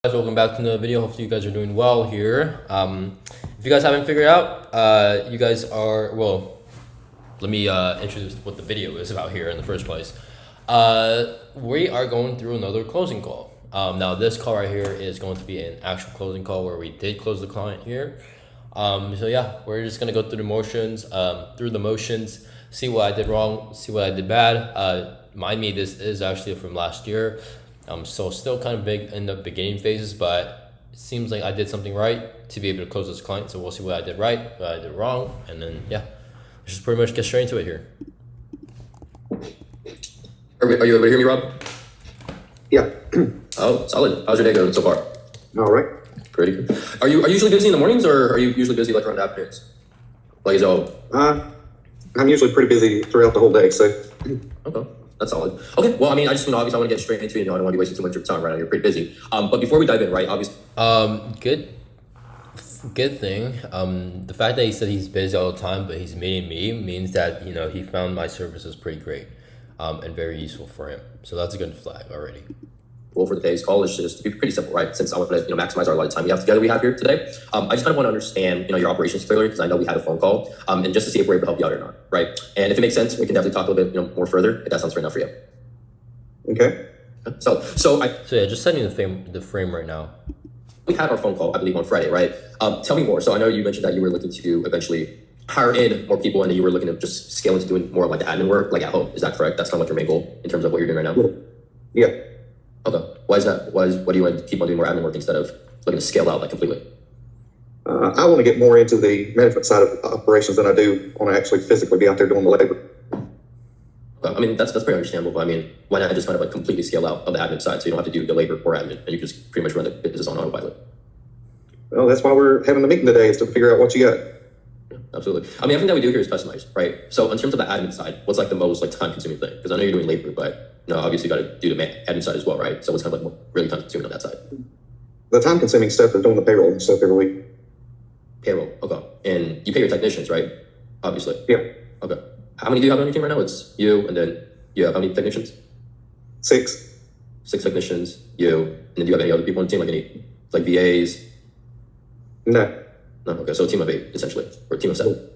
Guys, welcome back to another video. Hopefully you guys are doing well here. If you guys haven't figured out, you guys are, well, let me introduce what the video is about here in the first place. We are going through another closing call. Now this call right here is going to be an actual closing call where we did close the client here. So yeah, we're just gonna go through the motions, see what I did wrong, see what I did bad. Mind me, this is actually from last year. So still kind of big in the beginning phases, but it seems like I did something right to be able to close this client. So we'll see what I did right, what I did wrong, and then yeah, let's just pretty much get straight into it here. Are you able to hear me, Rob? Yeah. Oh, solid. How's your day going so far? All right. Pretty good. Are you usually busy in the mornings, or are you usually busy like around the afternoons? Like is all I'm usually pretty busy throughout the whole day, so. okay. That's solid. Okay. Well, I mean, obviously I want to get straight into it. I don't want to be wasting too much of your time right now. You're pretty busy. But before we dive in, right? Obviously. Good thing. The fact that he said he's busy all the time, but he's meeting me means that he found my services pretty great, and very useful for him. So that's a good flag already. Well, for today's call is just to be pretty simple, right? Since I want to maximize our light time we have here today. I just kind of want to understand your operations clearly because I know we had a phone call, and just to see if we're able to help you out or not, right? And if it makes sense, we can definitely talk a little bit more further if that sounds fair enough for you. Okay. So yeah, just setting the frame right now. We had our phone call, I believe, on Friday, right? Tell me more. So I know you mentioned that you were looking to eventually hire in more people, and then you were looking to just scale into doing more like the admin work, like at home. Is that correct? That's kind of like your main goal in terms of what you're doing right now. Yeah. Okay. Why is that? What do you want to keep on doing more admin work instead of looking to scale out like completely? I want to get more into the management side of operations than I do want to actually physically be out there doing the labor. Okay. I mean, that's pretty understandable. But I mean, why not just kind of like completely scale out on the admin side so you don't have to do the labor or admin and you just pretty much run the business on autopilot? Well, that's why we're having the meeting today, is to figure out what you got. Yeah, absolutely. I mean, everything that we do here is customized, right? So in terms of the admin side, what's like the most like time consuming thing? Because I know you're doing labor, but obviously you got to do the admin side as well, right? So what's kind of like really time consuming on that side? The time consuming stuff is doing the payroll and stuff every week. Payroll, okay. And you pay your technicians, right? Obviously. Yeah. Okay. How many do you have on your team right now? It's you, and then you have how many technicians? 6. 6 technicians, you, and then do you have any other people on the team, like any like VAs? No. No, okay. So a team of 8 essentially, or a team of 7.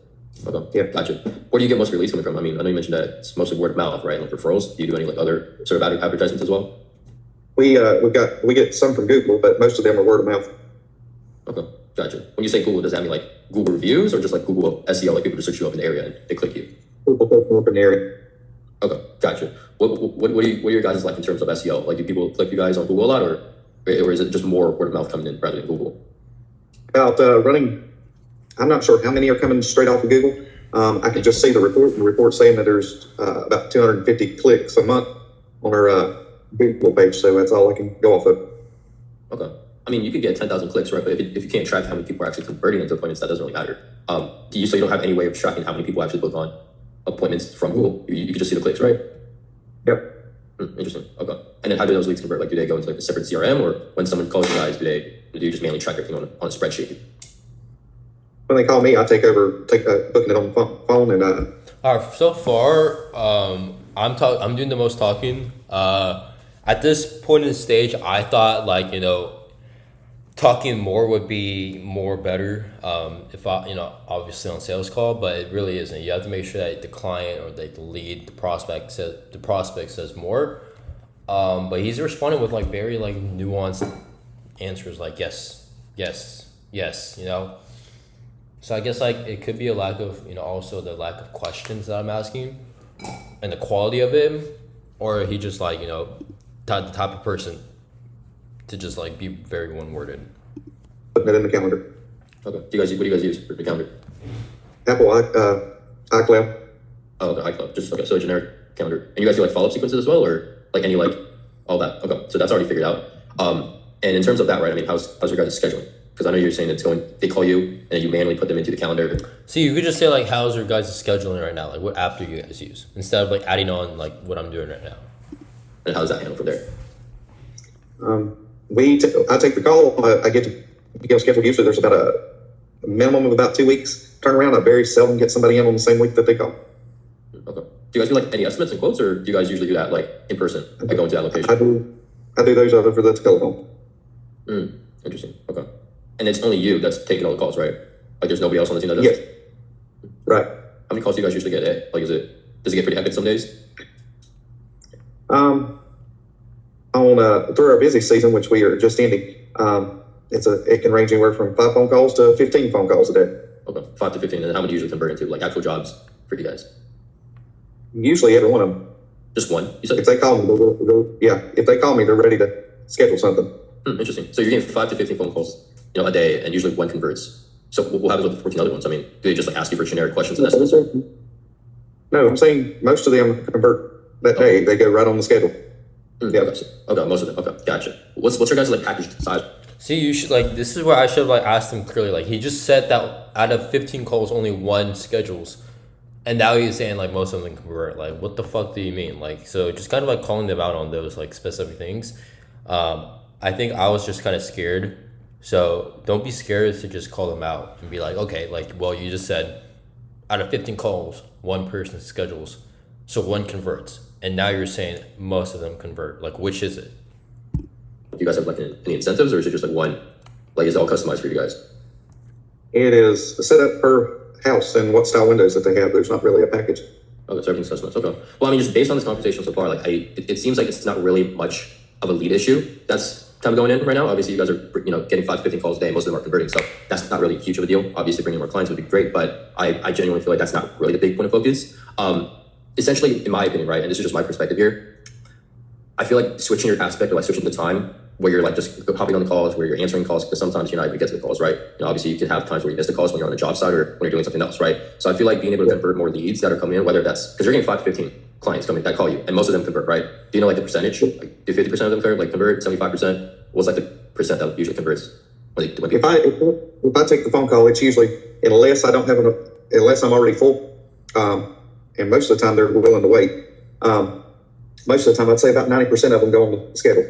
Okay. Yeah. Gotcha. Where do you get most of your leads coming from? I mean, I know you mentioned that it's mostly word of mouth, right? Like referrals. Do you do any like other sort of advertisements as well? We get some from Google, but most of them are word of mouth. Okay. Gotcha. When you say Google, does that mean like Google reviews or just like Google SEO, like people just search you up in the area and they click you? People posting up in the area. Okay, gotcha. What are your guys like in terms of SEO? Like, do people click you guys on Google a lot, or is it just more word of mouth coming in rather than Google? About running, I'm not sure how many are coming straight off of Google. I can just see the report saying that there's about 250 clicks a month on our Google page, so that's all I can go off of. Okay. I mean, you could get 10,000 clicks, right? But if you can't track how many people are actually converting into appointments, that doesn't really matter. So you don't have any way of tracking how many people actually book on appointments from Google? You can just see the clicks, right? Yep. Interesting. Okay. And then how do those leads convert? Like, do they go into like a separate CRM, or when someone calls you guys, do you just mainly track everything on a spreadsheet? When they call me, I take booking it on the phone and. All right. So far, I'm doing the most talking. At this point in the stage, I thought talking more would be more better, if I obviously on sales call, but it really isn't. You have to make sure that the client or the lead, the prospect says more, but he's responding with like very like nuanced answers, like yes, so I guess like it could be a lack of also the lack of questions that I'm asking and the quality of it, or he just like the type of person to just like be very one-worded. Putting it in the calendar. Okay. What do you guys use for the calendar? Apple iCloud. Oh, okay, iCloud. Just okay. So a generic calendar. And you guys do like follow-up sequences as well, or like any like all that? Okay. So that's already figured out. And in terms of that, right? I mean, how's your guys' scheduling? Because I know you're saying they call you and then you manually put them into the calendar. So you could just say like, how's your guys' scheduling right now? Like, what app do you guys use instead of like adding on like what I'm doing right now? And how does that handle from there? I take the call. I get to become scheduled. Usually there's about a minimum of about 2 weeks turnaround. I very seldom get somebody in on the same week that they call. Okay. Do you guys do like any estimates and quotes, or do you guys usually do that like in person, like going to that location? I do those over the telephone. Interesting. Okay. And it's only you that's taking all the calls, right? Like there's nobody else on the team that does? Yes. Right. How many calls do you guys usually get a day? Like does it get pretty hectic some days? On through our busy season, which we are just ending, it can range anywhere from 5 phone calls to 15 phone calls a day. Okay. 5 to 15. And how many usually convert into like actual jobs for you guys? Usually every one of them. Just one? You said? If they call me, if they call me, they're ready to schedule something. Interesting. So you're getting 5 to 15 phone calls, a day, and usually one converts. So what happens with the 14 other ones? I mean, do they just like ask you for generic questions in essence? No, I'm saying most of them convert that day. They go right on the schedule. Yeah. Okay. Most of them. Okay. Gotcha. What's your guys' like package size? See, you should this is where I should have like asked him clearly. Like he just said that out of 15 calls, only one schedules, and now he's saying like most of them convert. Like, what the fuck do you mean? Like, so just kind of like calling them out on those like specific things. I think I was just kind of scared. So don't be scared to just call them out and be like, okay, like, well, you just said out of 15 calls, one person schedules, so one converts, and now you're saying most of them convert. Like, which is it? Do you guys have like any incentives, or is it just like one? Like, is it all customized for you guys? It is set up per house and what style windows that they have. There's not really a package. Okay, so everything's customized. Okay. Well, I mean, just based on this conversation so far, like, it seems like it's not really much of a lead issue that's kind of going in right now. Obviously, you guys are getting 5 to 15 calls a day. Most of them are converting, so that's not really huge of a deal. Obviously, bringing more clients would be great, but I genuinely feel like that's not really the big point of focus. Essentially, in my opinion, right, and this is just my perspective here, I feel like switching your aspect, or like switching the time where you're like just hopping on the calls, where you're answering calls, because sometimes you're not even get to the calls, right? Obviously you can have times where you miss the calls when you're on the job site or when you're doing something else, right? So I feel like being able to convert more leads that are coming in, whether that's because you're getting 5 to 15 clients coming that call you, and most of them convert, right? Do you know like the percentage? Like, do 50% of them convert? 75%? What's like the percent that usually converts? If I take the phone call, it's usually unless I don't have unless I'm already full, and most of the time they're willing to wait. Most of the time, I'd say about 90% of them go on the schedule.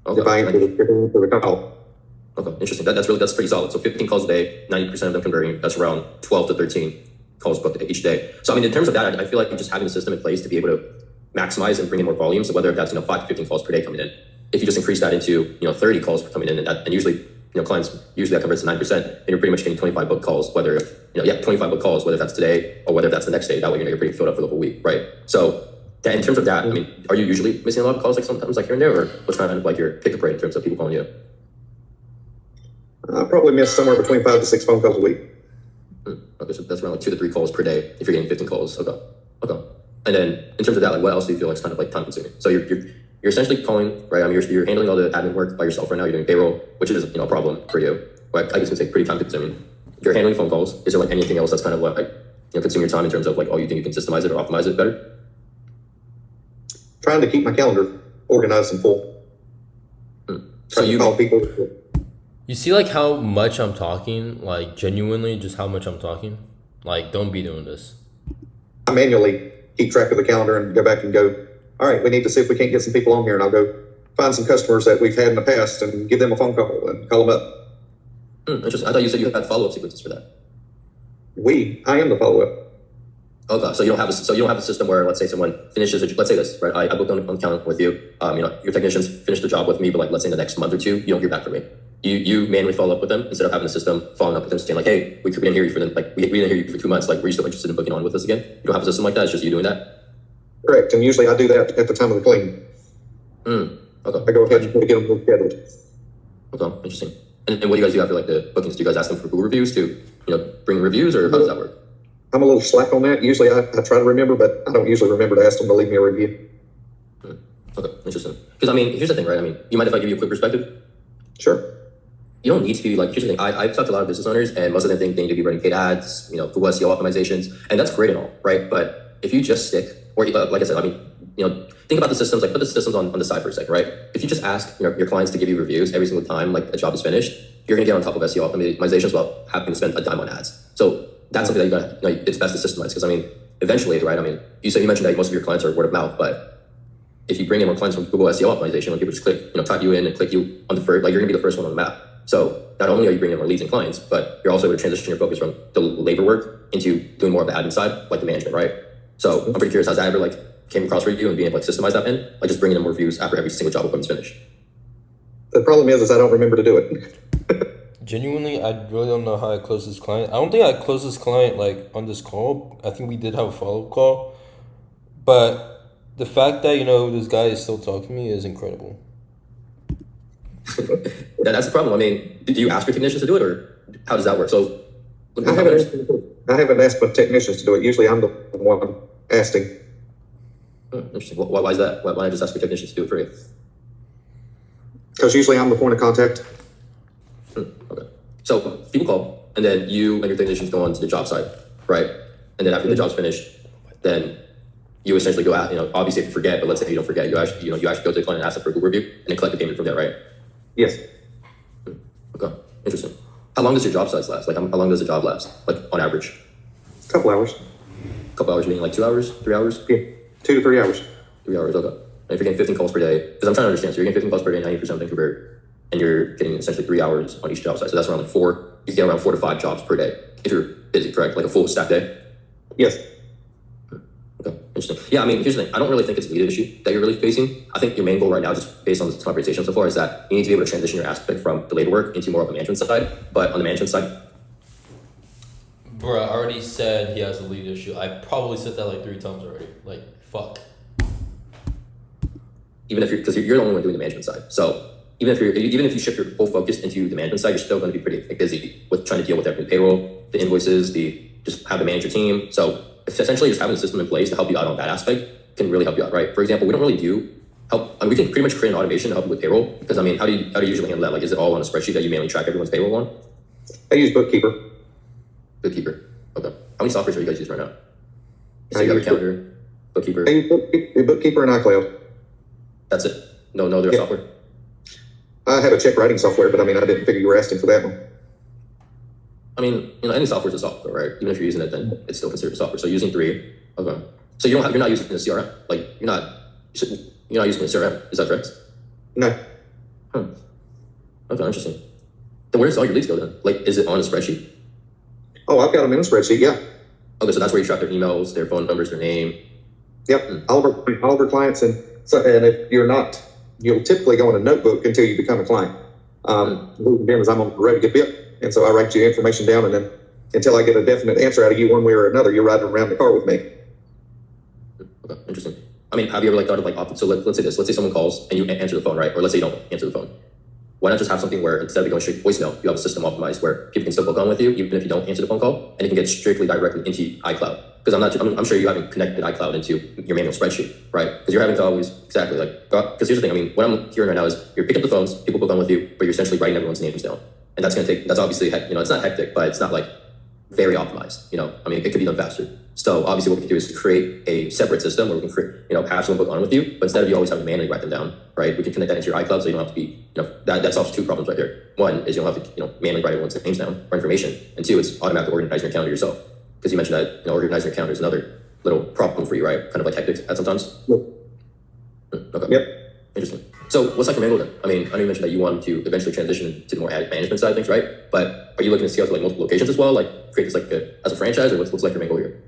Okay. If I answer the call. Okay, interesting. That's pretty solid. So 15 calls a day, 90% of them converting. That's around 12 to 13 calls booked each day. So I mean, in terms of that, I feel like just having a system in place to be able to maximize and bring in more volume. So whether that's 5 to 15 calls per day coming in, if you just increase that into 30 calls coming in, and usually clients that converts to 9%, then you're pretty much getting 25 book calls. Whether 25 book calls, whether that's today or whether that's the next day. That way you're pretty filled up for the whole week, right? So. In terms of that, I mean, are you usually missing a lot of calls, like sometimes, like here and there, or what's kind of like your pickup rate in terms of people calling you? I probably miss somewhere between 5 to 6 phone calls a week. Okay, so that's around like 2 to 3 calls per day if you're getting 15 calls. Okay. And then in terms of that, like what else do you feel like is kind of like time consuming? So you're essentially calling, right? I mean, you're handling all the admin work by yourself right now. You're doing payroll, which is a problem for you. But I guess it's like pretty time consuming. You're handling phone calls. Is there like anything else that's kind of like consuming your time in terms of like, oh, you think you can systemize it or optimize it better? Trying to keep my calendar organized and full. So you call people. You see like how much I'm talking, like genuinely just how much I'm talking? Like, don't be doing this. I manually keep track of the calendar and go back and go, all right, we need to see if we can't get some people on here, and I'll go find some customers that we've had in the past and give them a phone call and call them up. Interesting. I thought you said you had follow-up sequences for that. I am the follow-up. Okay, so you don't have a system where, let's say someone finishes let's say this, right? I booked on account with you. Your technicians finish the job with me, but like let's say in the next month or two, you don't hear back from me. You manually follow up with them instead of having a system following up with them saying like, hey, we didn't hear you we didn't hear you for 2 months. Like, were you still interested in booking on with us again? You don't have a system like that. It's just you doing that. Correct, and usually I do that at the time of the clean. Okay. I go ahead and get them scheduled. Okay, interesting. And what do you guys do after like the bookings? Do you guys ask them for Google reviews to bring reviews, or how does that work? I'm a little slack on that. Usually I try to remember, but I don't usually remember to ask them to leave me a review. Okay, interesting. Because I mean, here's the thing, right? I mean, you mind if I give you a quick perspective? Sure. You don't need to be like, here's the thing. I've talked to a lot of business owners, and most of them think they need to be running paid ads, Google SEO optimizations, and that's great and all, right? But if you just stick, or like I said, I mean, think about the systems, like put the systems on the side for a second, right? If you just ask your clients to give you reviews every single time like a job is finished, you're gonna get on top of SEO optimizations without having to spend a dime on ads. So that's something that you gotta, it's best to systemize, because I mean, eventually, right? I mean, you mentioned that most of your clients are word of mouth, but if you bring in more clients from Google SEO optimization, when people just click, type you in and click you on the first, like you're gonna be the first one on the map. So not only are you bringing in more leads and clients, but you're also able to transition your focus from the labor work into doing more of the admin side, like the management, right? So I'm pretty curious, has that ever like came across for you and being able to like systemize that in, like just bringing in more views after every single job appointment's finished? The problem is I don't remember to do it. Genuinely, I really don't know how I closed this client. I don't think I closed this client like on this call. I think we did have a follow-up call. But the fact that, this guy is still talking to me is incredible. That's the problem. I mean, do you ask your technicians to do it, or how does that work? So, I haven't asked my technicians to do it. Usually I'm the one asking. Interesting. Why is that? Why not just ask your technicians to do it for you? Because usually I'm the point of contact. Okay. So people call, and then you and your technicians go on to the job site, right? And then after the job's finished, then you essentially go out. Obviously if you forget, but let's say you don't forget, you actually go to the client and ask them for a Google review, and then collect the payment from there, right? Yes. Okay. Interesting. How long does your job sites last? Like how long does the job last? Like on average? A couple hours. A couple hours meaning like 2 hours, 3 hours? Yeah. 2 to 3 hours. 3 hours. Okay. And if you're getting 15 calls per day, because I'm trying to understand, so you're getting 15 calls per day, 90% of them convert, and you're getting essentially 3 hours on each job site. So that's around like 4. You get around 4 to 5 jobs per day if you're busy, correct? Like a full stack day. Yes. Okay, interesting. Yeah, I mean, here's the thing. I don't really think it's a lead issue that you're really facing. I think your main goal right now, just based on this conversation so far, is that you need to be able to transition your aspect from the labor work into more of a management side. But on the management side, Bro, I already said he has a lead issue. I probably said that like 3 times already. Like, fuck. even if because you're the only one doing the management side. So even if you shift your whole focus into the management side, you're still going to be pretty busy with trying to deal with everything, payroll, the invoices, just how to manage your team. So essentially, just having a system in place to help you out on that aspect can really help you out, right? For example, we don't really do help. I mean, we can pretty much create an automation to help you with payroll because I mean, how do you usually handle that? Like, is it all on a spreadsheet that you mainly track everyone's payroll on? I use Bookkeeper. Bookkeeper. Okay. How many softwares are you guys using right now? So I you have a use calendar, Bookkeeper. I use Bookkeeper and iCloud. That's it. No other Yeah. software. I have a check writing software, but I mean, I didn't figure you were asking for that one. I mean, any software is a software, right? Even if you're using it, then it's still considered software. So using 3, okay. So you're not using the CRM, like you're not using the CRM. Is that correct? No. Okay, interesting. Then where does all your leads go then? Like, is it on a spreadsheet? Oh, I've got them in a spreadsheet. Yeah. Okay, so that's where you track their emails, their phone numbers, their name. Yep. All of our clients, and if you're not, you'll typically go in a notebook until you become a client. Again, as I'm on a good bit, and so I write your information down, and then until I get a definite answer out of you one way or another, you're riding around the car with me. Okay, interesting. I mean, have you ever thought of so let's say this. Let's say someone calls and you answer the phone, right? Or let's say you don't answer the phone. Why not just have something where instead of it going straight to voicemail, you have a system optimized where people can still book on with you even if you don't answer the phone call, and it can get strictly directly into iCloud. Because I'm sure you haven't connected iCloud into your manual spreadsheet, right? Because you're having to always because here's the thing. I mean, what I'm hearing right now is you're picking up the phones, people book on with you, but you're essentially writing everyone's names down, and that's obviously it's not hectic, but it's not like very optimized. I mean, it could be done faster. So obviously, what we can do is create a separate system where we can create, have someone book on with you, but instead of you always having to manually write them down, right? We can connect that into your iCloud, so you don't have to be, that solves 2 problems right there. One is you don't have to, manually write everyone's names down or information, and 2, it's automatically organizing your calendar yourself. Because you mentioned that, organizing your calendar is another little problem for you, right? Kind of like hectic at sometimes. Yep. Okay. Yep. Interesting. So what's like your main goal then? I mean, I know you mentioned that you want to eventually transition to the more management side of things, right? But are you looking to scale to like multiple locations as well? Like create this as a franchise, or what's like your main goal here?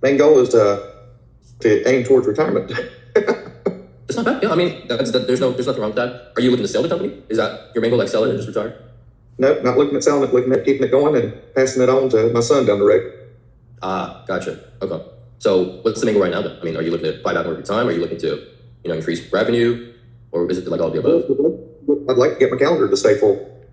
Main goal is to aim towards retirement. It's not bad. Yeah, I mean, there's nothing wrong with that. Are you looking to sell the company? Is that your main goal, like sell it and just retire? No, not looking at selling it, looking at keeping it going and passing it on to my son down the road. Ah, gotcha. Okay. So what's the main goal right now then? I mean, are you looking to buy back more of your time? Are you looking to, increase revenue? Or is it like all of the above? I'd like to get my calendar to stay full.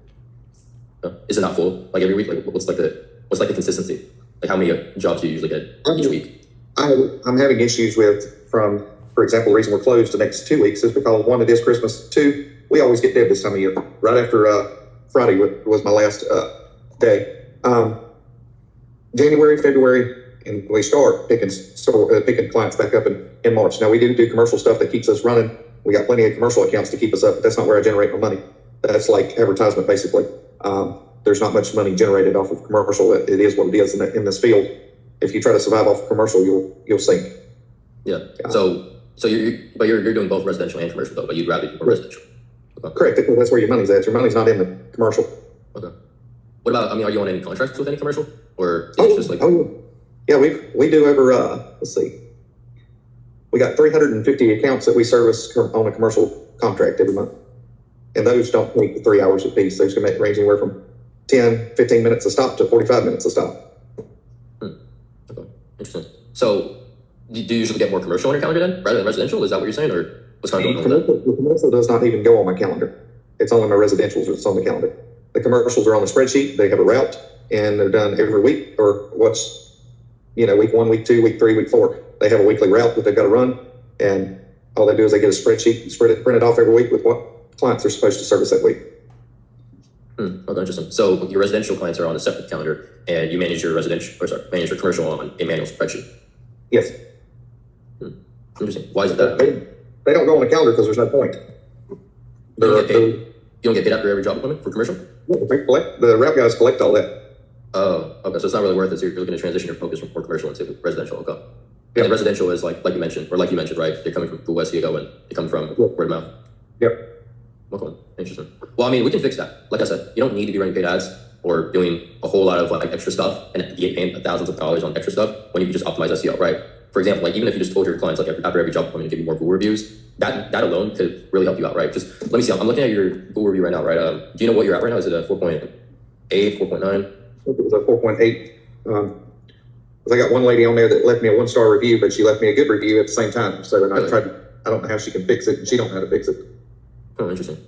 Is it not full? Like every week? Like what's the consistency? Like how many jobs do you usually get each week? I'm having issues for example, the reason we're closed the next 2 weeks is because 1, it is Christmas. 2, we always get dead this time of year. Right after Friday was my last day. January, February, and we start picking clients back up in March. Now we do commercial stuff that keeps us running. We got plenty of commercial accounts to keep us up, but that's not where I generate my money. That's like advertisement, basically. There's not much money generated off of commercial. It is what it is in this field. If you try to survive off of commercial, you'll sink. Yeah. So you're doing both residential and commercial though, but you'd rather do more residential. Okay. Correct. That's where your money's at. Your money's not in the commercial. Okay. What about? I mean, are you on any contracts with any commercial, or is it just like? Yeah, we do over. Let's see. We got 350 accounts that we service on a commercial contract every month. And those don't take 3 hours apiece. Those can range anywhere from 10, 15 minutes a stop to 45 minutes a stop. Okay, interesting. So, do you usually get more commercial on your calendar then, rather than residential? Is that what you're saying, or what's kind of going on with that? The commercial does not even go on my calendar. It's only my residentials that's on the calendar. The commercials are on the spreadsheet. They have a route, and they're done every week, or week 1, week 2, week 3, week 4. They have a weekly route that they've got to run, and all they do is they get a spreadsheet, print it off every week with what clients are supposed to service that week. Okay, interesting. So your residential clients are on a separate calendar, and you manage your manage your commercial on a manual spreadsheet. Yes. Interesting. Why is it that? They don't go on the calendar because there's no point. You don't get paid after every job appointment for commercial? The route guys collect all that. Oh, okay. So it's not really worth it. So you're looking to transition your focus from commercial into residential. Okay. Yeah. And residential is like you mentioned, right? They're coming from Google SEO and they come from word of mouth. Yep. Okay. Interesting. Well, I mean, we can fix that. Like I said, you don't need to be running paid ads or doing a whole lot of like extra stuff and get paid thousands of dollars on extra stuff when you can just optimize SEO, right? For example, like even if you just told your clients like after every job appointment to give you more Google reviews, that alone could really help you out, right? Just let me see. I'm looking at your Google review right now, right? Do you know what you're at right now? Is it a 4.8, 4.9? I think it was a 4.8. I got one lady on there that left me a 1-star review, but she left me a good review at the same time. So then Really? I don't know how she can fix it, and she don't know how to fix it. Oh, interesting.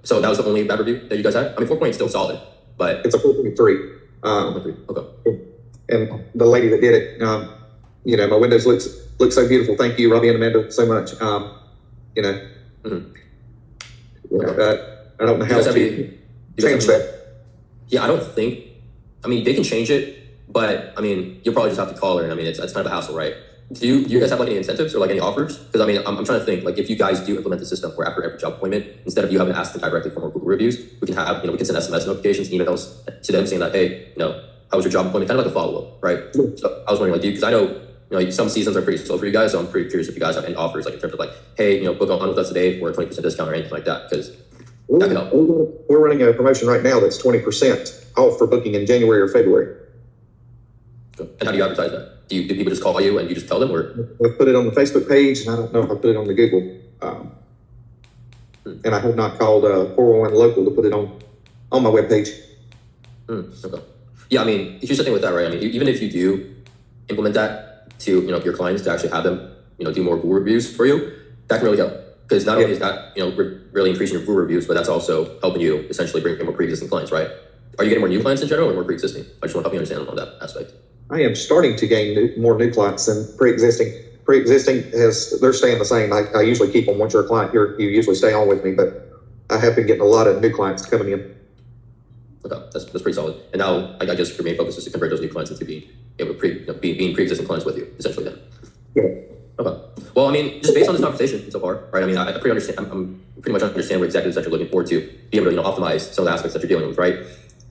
So that was the only bad review that you guys had? I mean, 4.8 is still solid, but It's a 4.3. okay. And the lady that did it, my windows look so beautiful. Thank you, Robbie and Amanda, so much. I don't know how to change that. Yeah, I don't think. I mean, they can change it, but I mean, you'll probably just have to call her, and I mean, it's kind of a hassle, right? Do you guys have like any incentives or like any offers? Because I mean, I'm trying to think like if you guys do implement the system where after every job appointment, instead of you having to ask them directly for more Google reviews, we can send SMS notifications, emails to them saying that, hey, how was your job appointment? Kind of like a follow up, right? So I was wondering, like, because I know, some seasons are pretty slow for you guys, so I'm pretty curious if you guys have any offers, like in terms of like, hey, book on with us today for a 20% discount or anything like that, because that could help. We're running a promotion right now that's 20% off for booking in January or February. And how do you advertise that? Do people just call you and you just tell them, or? We've put it on the Facebook page, and I don't know if I put it on the Google. And I have not called 401 Local to put it on my webpage. Okay. Yeah, I mean, here's the thing with that, right? I mean, even if you do implement that to your clients to actually have them do more Google reviews for you, that can really help, because not only is that really increasing your Google reviews, but that's also helping you essentially bring in more pre-existing clients, right? Are you getting more new clients in general or more pre-existing? I just want to help you understand on that aspect. I am starting to gain more new clients than pre-existing. Pre-existing they're staying the same. I usually keep them. Once you're a client, you usually stay on with me, but I have been getting a lot of new clients coming in. Okay, that's pretty solid. And now I guess your main focus is to convert those new clients into being able to being pre-existing clients with you, essentially then. Yeah. Okay. Well, I mean, just based on this conversation so far, right? I mean, I pretty much understand what exactly that you're looking forward to, be able to optimize some of the aspects that you're dealing with, right?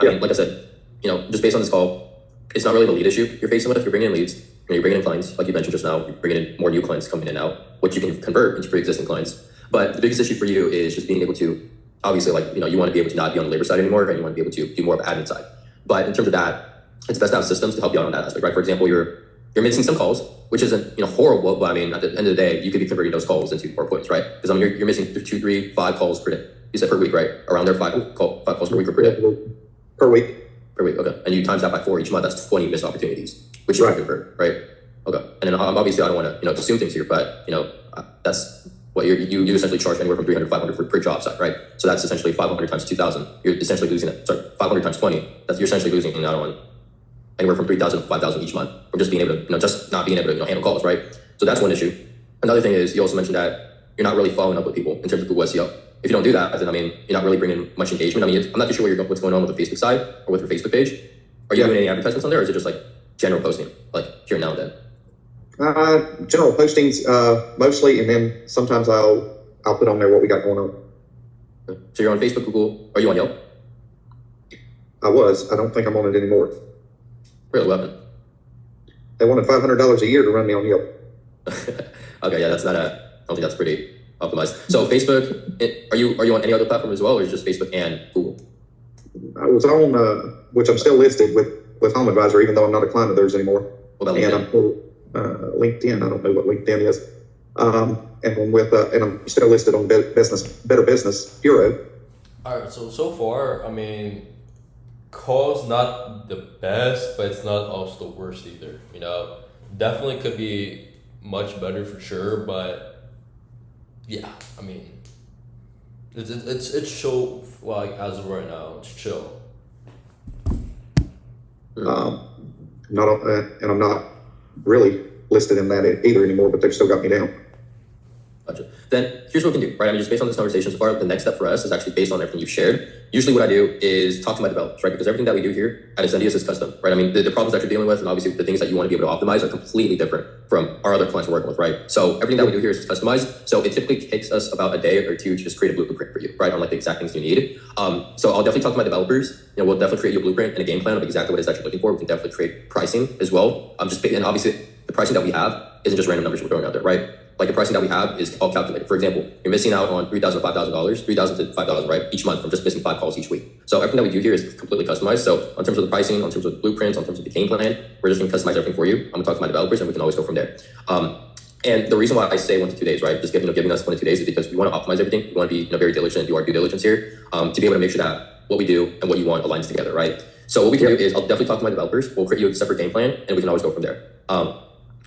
I mean, like I said, just based on this call, it's not really the lead issue you're facing with. You're bringing in leads, you're bringing in clients, like you mentioned just now. You're bringing in more new clients coming in now, which you can convert into pre-existing clients. But the biggest issue for you is just being able to, obviously, like you want to be able to not be on the labor side anymore, and you want to be able to do more of the admin side. But in terms of that, it's best to have systems to help you out on that aspect, right? For example, you're missing some calls, which isn't horrible, but I mean, at the end of the day, you could be converting those calls into more points, right? Because I mean, you're missing 2, 3, 5 calls per day. You said per week, right? Around there, 5 calls per week or per day. Per week. Per week, okay. And you times that by 4 each month, that's 20 missed opportunities, which you can convert, right? Okay. And then obviously, I don't want to assume things here, but that's what you essentially charge anywhere from $300 to $500 per job site, right? So that's essentially 500 times 2,000. You're essentially losing it. Sorry, 500 times 20. You're essentially losing out on anywhere from 3,000 to 5,000 each month from just being able to just not being able to handle calls, right? So that's one issue. Another thing is you also mentioned that you're not really following up with people in terms of Google SEO. If you don't do that, then I mean, you're not really bringing much engagement. I mean, I'm not too sure what's going on with the Facebook side or with your Facebook page. Are you doing any advertisements on there, or is it just like general posting, like here and now and then? General postings mostly, and then sometimes I'll put on there what we got going on. Okay. So you're on Facebook, Google. Are you on Yelp? I was. I don't think I'm on it anymore. Really, what happened? They wanted $500 a year to run me on Yelp. Okay, yeah, I don't think that's pretty optimized. So Facebook, are you on any other platform as well, or is it just Facebook and Google? I was on, which I'm still listed with Home Advisor, even though I'm not a client of theirs anymore. What about and LinkedIn? I'm LinkedIn. I don't know what LinkedIn is. And I'm still listed on Better Business Bureau. All right, so far, I mean, call's not the best, but it's not also the worst either. You know, definitely could be much better for sure, but yeah, I mean, it's chill. Like as of right now, it's chill. Not on, and I'm not really listed in that either anymore, but they've still got me down. Gotcha. Then here's what we can do, right? I mean, just based on this conversation so far, the next step for us is actually based on everything you've shared. Usually what I do is talk to my developers, right? Because everything that we do here at Ascendius is custom, right? I mean, the problems that you're dealing with and obviously the things that you want to be able to optimize are completely different from our other clients we're working with, right? So everything that we do here is customized. So it typically takes us about a day or two to just create a blueprint for you, right? On like the exact things you need. So I'll definitely talk to my developers. You know, we'll definitely create you a blueprint and a game plan of exactly what it is that you're looking for. We can definitely create pricing as well. And obviously the pricing that we have isn't just random numbers we're throwing out there, right? Like the pricing that we have is all calculated. For example, you're missing out on $3,000, $5,000, $3,000 to $5,000, right? Each month from just missing 5 calls each week. So everything that we do here is completely customized. So in terms of the pricing, in terms of the blueprints, in terms of the game plan, we're just gonna customize everything for you. I'm gonna talk to my developers and we can always go from there. And the reason why I say 1 to 2 days, right? Just giving us 1 to 2 days is because we want to optimize everything. We want to be very diligent and do our due diligence here to be able to make sure that what we do and what you want aligns together, right? So what we can do is I'll definitely talk to my developers. We'll create you a separate game plan and we can always go from there.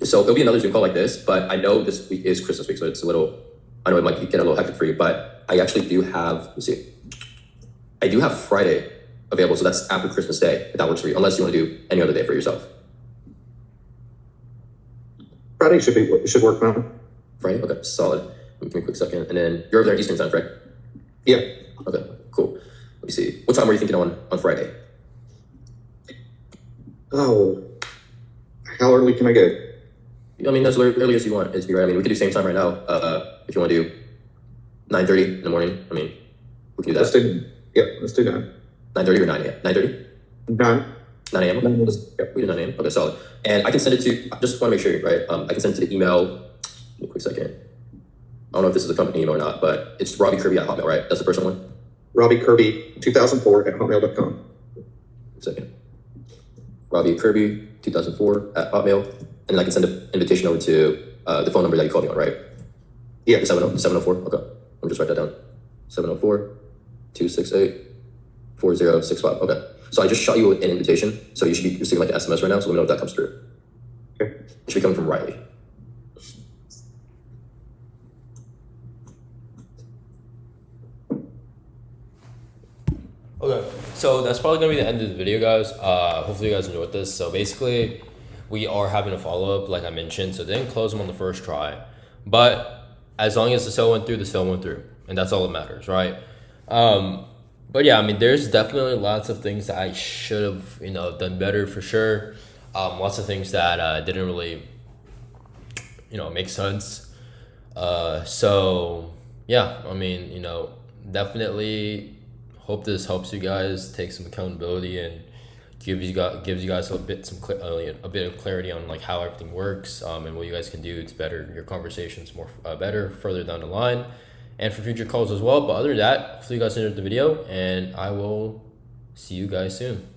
So it'll be another Zoom call like this, but I know this week is Christmas week, so it's a little, I know it might get a little hectic for you, but I actually do have, let's see, I do have Friday available, so that's after Christmas Day, if that works for you, unless you want to do any other day for yourself. Friday should work fine. Friday? Okay, solid. Give me a quick second. And then you're over there Eastern time, right? Yeah. Okay, cool. Let me see. What time were you thinking on Friday? Oh, how early can I go? I mean, as early as you want it to be, right? I mean, we could do same time right now. If you want to do 9:30 in the morning, I mean, we can do that. Let's do 9. 9:30 or 9 a.m.? 9:30? 9. 9 a.m. Okay. We do 9 a.m. Okay, solid. And I can send it to, I just want to make sure, right? I can send it to the email. Give me a quick second. I don't know if this is a company email or not, but it's Robbie Kirby at Hotmail, right? That's the personal one? Robbie Kirby 2004 at hotmail.com. Second. Robbie Kirby 2004 at Hotmail. And then I can send an invitation over to the phone number that you called me on, right? Yeah. The 704? Okay. Let me just write that down. 704-268-4065. Okay. So I just shot you an invitation. So you should be receiving like an SMS right now. So let me know if that comes through. Okay. It should be coming from Riley. Okay, so that's probably gonna be the end of the video, guys. Hopefully you guys enjoyed this. So basically, we are having a follow-up, like I mentioned. So they didn't close them on the first try, but as long as the sale went through, the sale went through, and that's all that matters, right? But yeah, I mean, there's definitely lots of things that I should have, done better for sure. Lots of things that didn't really, make sense. So yeah, I mean, definitely hope this helps you guys take some accountability and gives you guys a bit of clarity on like how everything works and what you guys can do to better your conversations more better further down the line and for future calls as well. But other than that, hopefully you guys enjoyed the video and I will see you guys soon.